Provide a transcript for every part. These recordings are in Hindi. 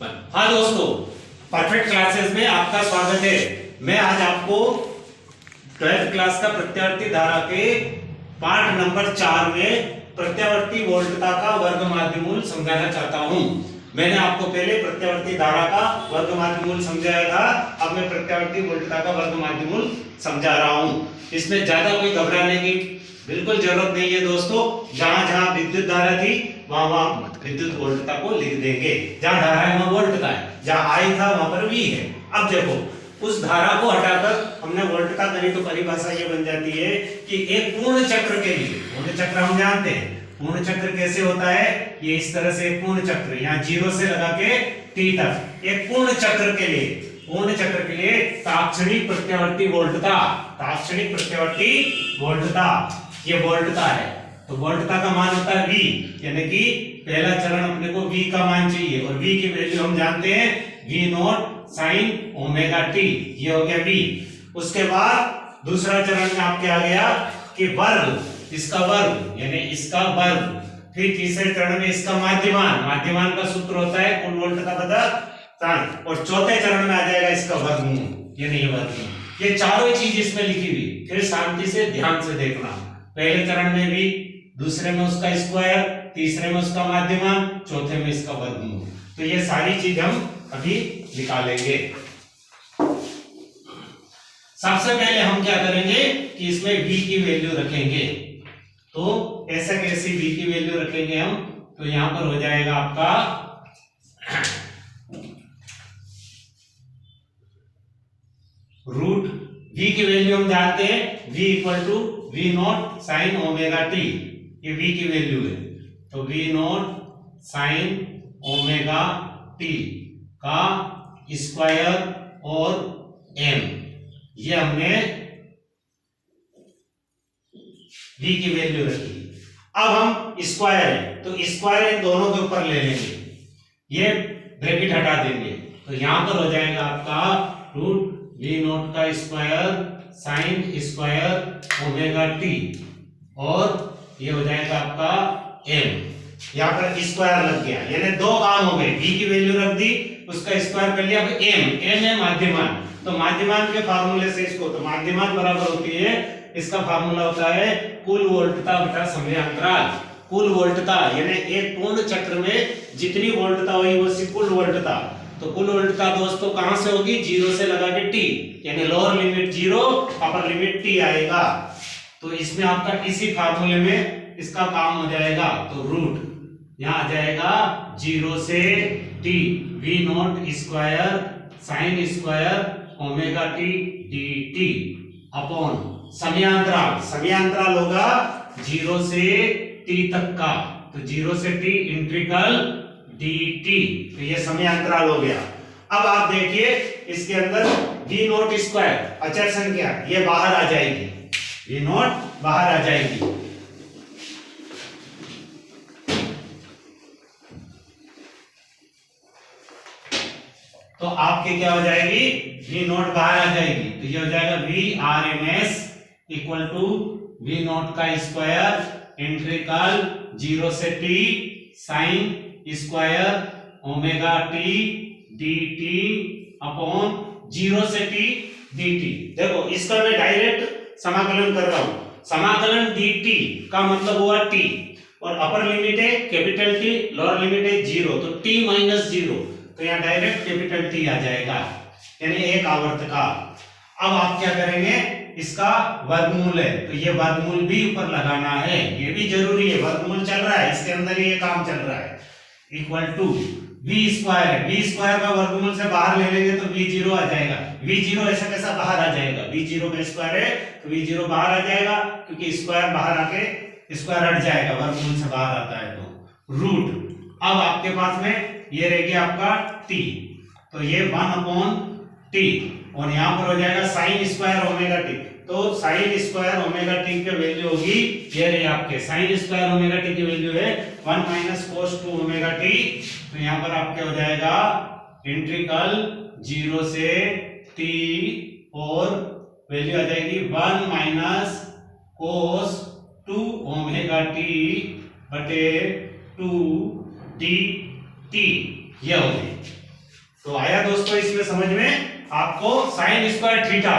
हाँ दोस्तों, परफेक्ट क्लासेस में आपका स्वागत है। मैं आज आपको 12th क्लास का प्रत्यावर्ती धारा के पाठ नंबर 4 में प्रत्यावर्ती वोल्टता का वर्ग माध्यमूल समझाना चाहता हूं। मैंने आपको पहले प्रत्यावर्ती धारा का वर्ग माध्यमूल समझाया था, अब मैं प्रत्यावर्ती वोल्टता का वर्ग माध्यमूल समझा रहा हूं। इसमें ज्यादा कोई घबराने की बिल्कुल जरूरत नहीं है दोस्तों। जहां जहां विद्युत धारा थी वहां वहां विद्युत वोल्टता को लिख देंगे। जहां धारा है वहां वोल्टता है, जहां आई था वहां पर वी है। अब देखो, उस धारा को हटाकर हमने वोल्टता करी तो परिभाषा ये बन जाती है कि एक पूर्ण चक्र के लिए, पूर्ण चक्र हम जानते हैं पूर्ण चक्र कैसे होता है, ये इस तरह से एक पूर्ण चक्र, यहाँ 0 से लगा के t तक एक पूर्ण चक्र के लिए ताक्षणिक प्रत्यावर्ती वोल्टता, ताक्षणिक प्रत्यावर्ती वोल्टता, ये वोल्टता है। तो वोल्टता का मान होता है v, यानी कि पहला चरण अपने को v का मान चाहिए और v की वैल्यू हम जानते हैं v not sine omega t, ये हो गया v। उसके बाद दूसरा चरण में आपके आ गया कि वर्ग, इसका वर्ग यानी इसका वर्ग। फिर तीसरे चरण में इसका माध्यमान, माध्यमान का सूत्र होता है कुल वोल्टता बटा तान। और चौथे चरण में आ जाएगा इसका वर्गमूल, यानी ये वर्गमूल। ये चारों चीज इसमें लिखी हुई, फिर शांति से ध्यान से देखना। पहले चरण में भी, दूसरे में उसका स्क्वायर, तीसरे में उसका माध्यमान, चौथे में इसका वर्गमूल। तो ये सारी चीज हम अभी निकालेंगे। सबसे पहले हम क्या करेंगे कि इसमें v की वैल्यू रखेंगे। तो ऐसा कैसे v की वैल्यू रखेंगे हम, तो यहां पर हो जाएगा आपका रूट v की वैल्यू हम जानते हैं v equal to v not sine omega t, ये v की वैल्यू है। तो v not sine omega t का स्क्वायर और m, ये हमने v की वैल्यू रखी। अब हम स्क्वायर है तो स्क्वायर इन दोनों के ऊपर ले लेंगे, ये ब्रैकेट हटा देंगे। तो यहां पर हो जाएगा आपका रूट v नॉट का square sine square omega t, और ये हो जाएगा आपका m। यहां पर स्क्वायर लग गया, यानी दो काम हो गए, v की वैल्यू रख दी, उसका स्क्वायर कर लिया। अब m है माध्यमान, तो माध्यमान के फार्मूले से इसको, तो माध्यमान बराबर होती है, इसका फार्मूला होता है कुल वोल्टता बटा समयांतराल। कुल वोल्टता यानी एक पूर्ण चक्र में जितनी वोल्टता हुई वो सी कुल वोल्टता। तो कुल वोल्टता दोस्तों कहां से होगी, 0 से लगा के t, यानी lower limit 0 upper limit t आएगा। तो इसमें आपका इसी फार्मूले में इसका काम हो जाएगा। तो रूट यहां आ जाएगा 0 से t v not square sine square omega t dt upon समयांतराल, समयांतराल होगा 0 से t तक का, तो 0 से t इंटीग्रल dt, तो ये समयांतराल हो गया। अब आप देखिए इसके अंदर v नॉट स्क्वायर अचर संख्या, ये बाहर आ जाएगी, v नॉट बाहर आ जाएगी। तो आपके क्या हो जाएगी, v नॉट बाहर आ जाएगी, तो ये हो जाएगा v RMS equal to v not का स्क्वायर इंटीग्रल 0 से t sine square omega t dt upon 0 से t dt। देखो इसका मैं डायरेक्ट समाकलन कर रहा हूं, समाकलन dt का मतलब हुआ t, और अपर लिमिट है कैपिटल T, लोअर लिमिट है 0, तो t माइनस 0, तो यहाँ डायरेक्ट कैपिटल T आ जाएगा, यानी एक आवर्त का। अब आप क्या करेंगे, इसका वर्गमूल है तो ये वर्गमूल भी ऊपर लगाना है, ये भी जरूरी है, वर्गमूल चल रहा है इसके अंदर, ये काम चल रहा है। इक्वल टू v स्क्वायर है, v स्क्वायर का वर्गमूल से बाहर ले लेंगे तो v0 आ जाएगा। v0 ऐसा कैसा बाहर आ जाएगा, v0 का स्क्वायर है तो v0 बाहर आ जाएगा, क्योंकि स्क्वायर बाहर आके स्क्वायर हट जाएगा, वर्गमूल से बाहर आता है। तो रूट, अब आपके पास में ये रह गया आपका t, तो ये 1 अपॉन t, और यहाँ पर हो जाएगा साइन स्क्वायर ओमेगा t। तो साइन स्क्वायर ओमेगा t की वैल्यू होगी, ये रही आपके साइन स्क्वायर ओमेगा t की वैल्यू है 1 माइनस कोस 2 ओमेगा t। तो यहाँ पर आपके हो जाएगा इंटीग्रल 0 से t, और वैल्यू आ जाएगी 1 माइनस कोस 2 ओमेगा t बटे 2 dt, ये हो गई। तो आया दोस्तों इसमें समझ में आपको साइन स्क्वायर थीटा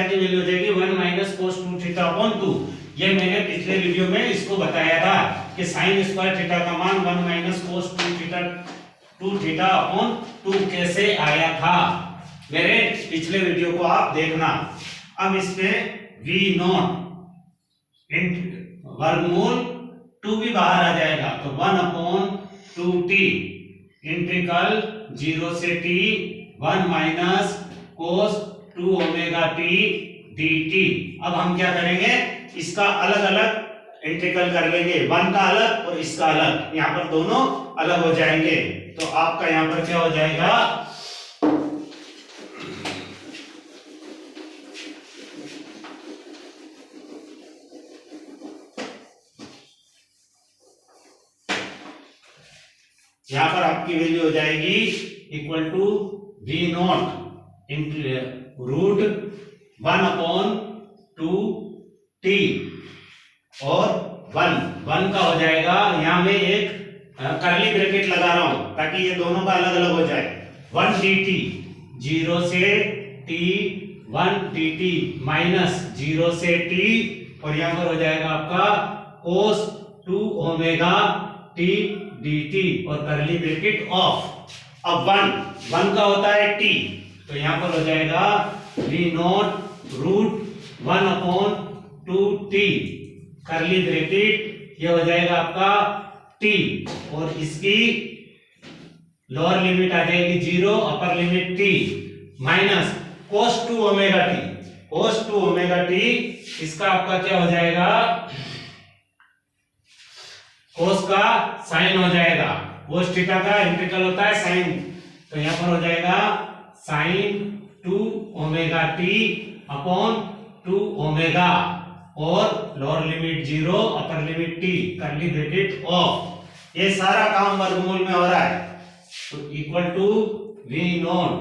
की वैल्यू हो जाएगी 1 माइनस कोस 2 थीटा अपॉन 2। ये मैंने पिछले वीडियो में इसको बताया था कि साइन स्क्वायर थीटा का मान 1 माइनस कोस 2 थीटा अपॉन 2 कैसे आया था, मेरे पिछले वीडियो को आप देखना। अब इसमें v नॉट वर्गमूल 2 भी बाहर आ जाएगा, तो 1 अपॉन 2t इंटीग्रल 0 से t 1 minus cos 2 omega t dt। अब हम क्या करेंगे, इसका अलग अलग इंटीग्रल कर लेंगे, 1 का अलग और इसका अलग, यहां पर दोनों अलग हो जाएंगे। तो आपका यहां पर क्या हो जाएगा, यहां पर आपकी वैल्यू हो जाएगी equal to v not into root 1 upon 2t और 1 का हो जाएगा, यहां मैं एक कर्ली ब्रैकेट लगा रहा हूं ताकि ये दोनों का अलग अलग हो जाए, 1 dt 0 से t 1 dt माइनस 0 से t और यहां पर हो जाएगा आपका cos 2 ओमेगा t dt और करली ब्रैकेट ऑफ। अब 1 का होता है t, तो यहां पर हो जाएगा v not root 1 upon 2t करली ब्रैकेट, ये हो जाएगा आपका t और इसकी लोअर लिमिट आ जाएगी 0, upper limit t minus cos 2 omega t, इसका आपका क्या हो जाएगा, कोस का साइन हो जाएगा, कोस थीटा का इंटीग्रल होता है साइन, तो यहां पर हो जाएगा sine 2 omega t upon 2 omega और lower limit 0, upper limit t curly bracket of. ये सारा काम वर्गमूल में हो रहा है, तो इक्वल टू v नॉट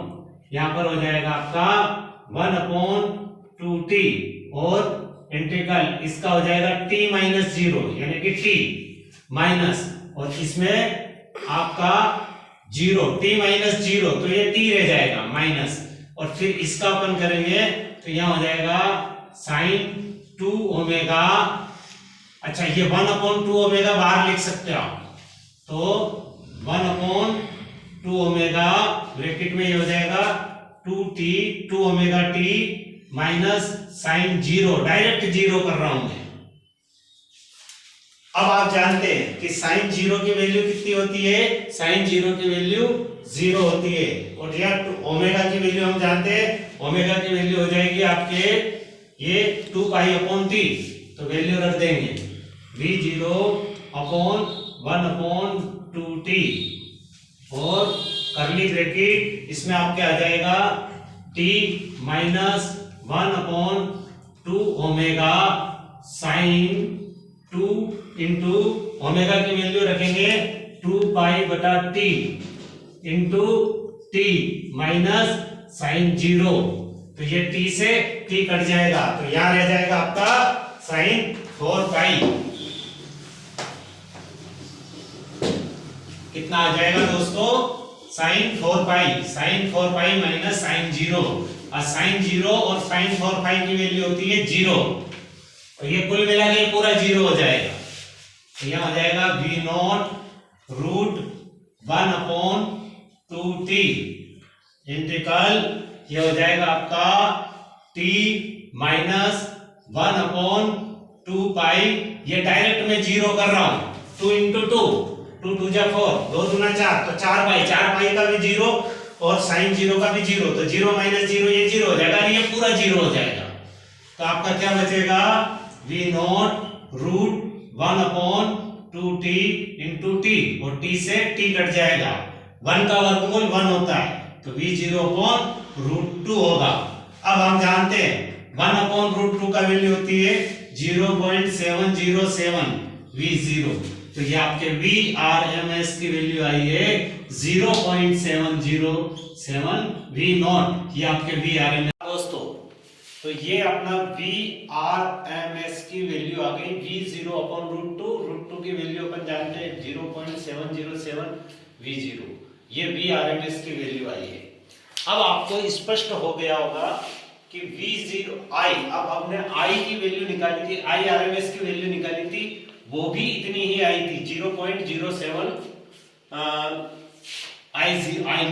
यहां पर हो जाएगा आपका 1 अपॉन 2t और इंटीग्रल इसका हो जाएगा t माइनस 0 यानी कि t माइनस और इसमें आपका 0 t माइनस 0, तो ये t रह जाएगा माइनस और फिर इसका अपन करेंगे तो यहां हो जाएगा साइन 2 ओमेगा, अच्छा ये 1 अपॉन 2 ओमेगा बाहर लिख सकते हो आप, तो 1 अपॉन 2 ओमेगा ब्रैकेट में ये हो जाएगा 2 omega t minus sine 0, direct 0 कर रहा हूं मैं। अब आप जानते हैं कि साइन 0 की वैल्यू कितनी होती है, साइन 0 की वैल्यू 0 होती है और यार ओमेगा की वैल्यू हम जानते हैं, ओमेगा की वैल्यू हो जाएगी आपके ये 2 पाई अपॉन t, तो वैल्यू रख देंगे v0 अपॉन 1 अपॉन 2t और करली ब्रैकेट इसमें आपके आ जाएगा t minus 1 upon 2 omega sine 2 into omega की वैल्यू रखेंगे 2 पाई बटा t into t minus sine 0, तो ये t से t कट जाएगा, तो यहां रह जाएगा आपका साइन 4 पाई। कितना आ जाएगा दोस्तों, साइन 4 पाई माइनस साइन 0, और साइन 0 और साइन 4 पाई की वैल्यू होती है 0, तो ये कुल मिला के पूरा 0 हो जाएगा, तो यहां हो जाएगा v not root 1 upon 2t integral, ये हो जाएगा आपका t माइनस 1 अपॉन 2 पाई, ये डायरेक्ट में 0 कर रहा हूं, 2 इंटू 2 2 जा 4 2 दूना 4, तो 4 पाई का भी 0 और साइन 0 का भी 0, तो 0 माइनस 0 ये 0 हो जाएगा, ये पूरा 0 हो जाएगा, तो आपका क्या बचेगा v not root 1 upon 2t into t और t से t कट जाएगा, 1 का वर्गमूल 1 होता है, तो v0 अपॉन रूट 2 होगा। अब हम जानते हैं 1 अपॉन रूट 2 का वैल्यू होती है 0.707 v0, तो ये आपके VRMS की वैल्यू आई है 0.707 v नॉट, ये आपके VRMS दोस्तों, तो ये अपना VRMS की वैल्यू आ गई v0 अपॉन रूट 2 की वैल्यू अपन जानते हैं 0.707 v0, ये Vrms की वैल्यू आई है। अब आपको स्पष्ट हो गया होगा कि V0I, अब हमने I की वैल्यू निकाली थी, Irms की वैल्यू निकाली थी, वो भी इतनी ही आई थी 0.07 I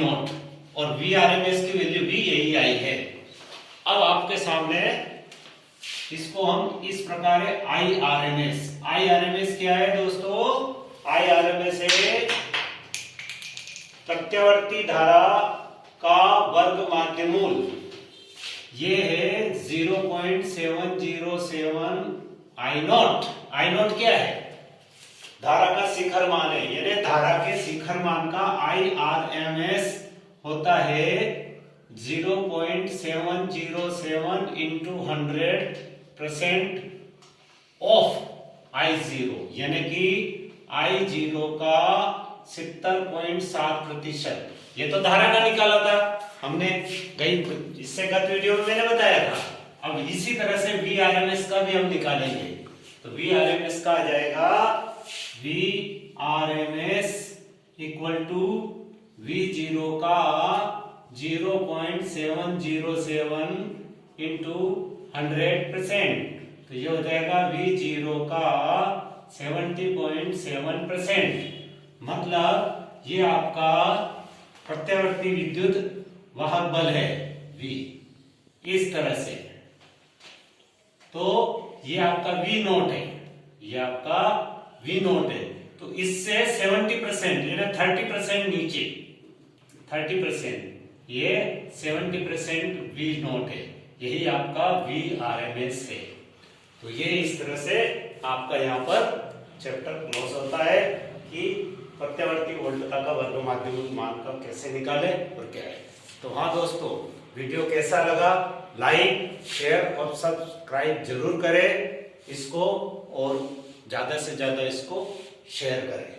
नॉट, और Vrms की वैल्यू भी यही आई है। अब आपके सामने इसको हम इस प्रकार है Irms क्या है दोस्तों? Irms है प्रत्यावर्ती धारा का वर्ग माध्यमूल, ये है 0.707 I नॉट। I नॉट क्या है? धारा का शिखर मान है, यानी धारा के शिखर मान का Irms होता है 0.707 into 100% ऑफ I0, यानी कि I0 का 70.7%। ये तो धारा का निकाला था हमने, इससे गत वीडियो में मैंने बताया था। अब इसी तरह से Vrms का भी हम निकालेंगे, तो Vrms का आ जाएगा Vrms इक्वल टू V0 का 0.707 इंटू 100%, तो ये हो जाएगा V0 का 70.7%। मतलब ये आपका प्रत्यावर्ती विद्युत वाहक बल है V, इस तरह से। तो ये आपका V नोट है, ये आपका V नोट है। तो इससे 70% यानी 30% नीचे, 30%, ये 70% V नोट है, यही आपका Vrms है। तो ये इस तरह से आपका यहाँ पर चैप्टर क्लोज होता है कि प्रत्यावर्ती वोल्टता का वर्ग माध्यमूल मान का कैसे निकाले और क्या है। तो हाँ दोस्तों, वीडियो कैसा लगा? लाइक, शेयर और सब्सक्राइब जरूर करें इसको, और ज्यादा से ज्यादा इसको शेयर करें।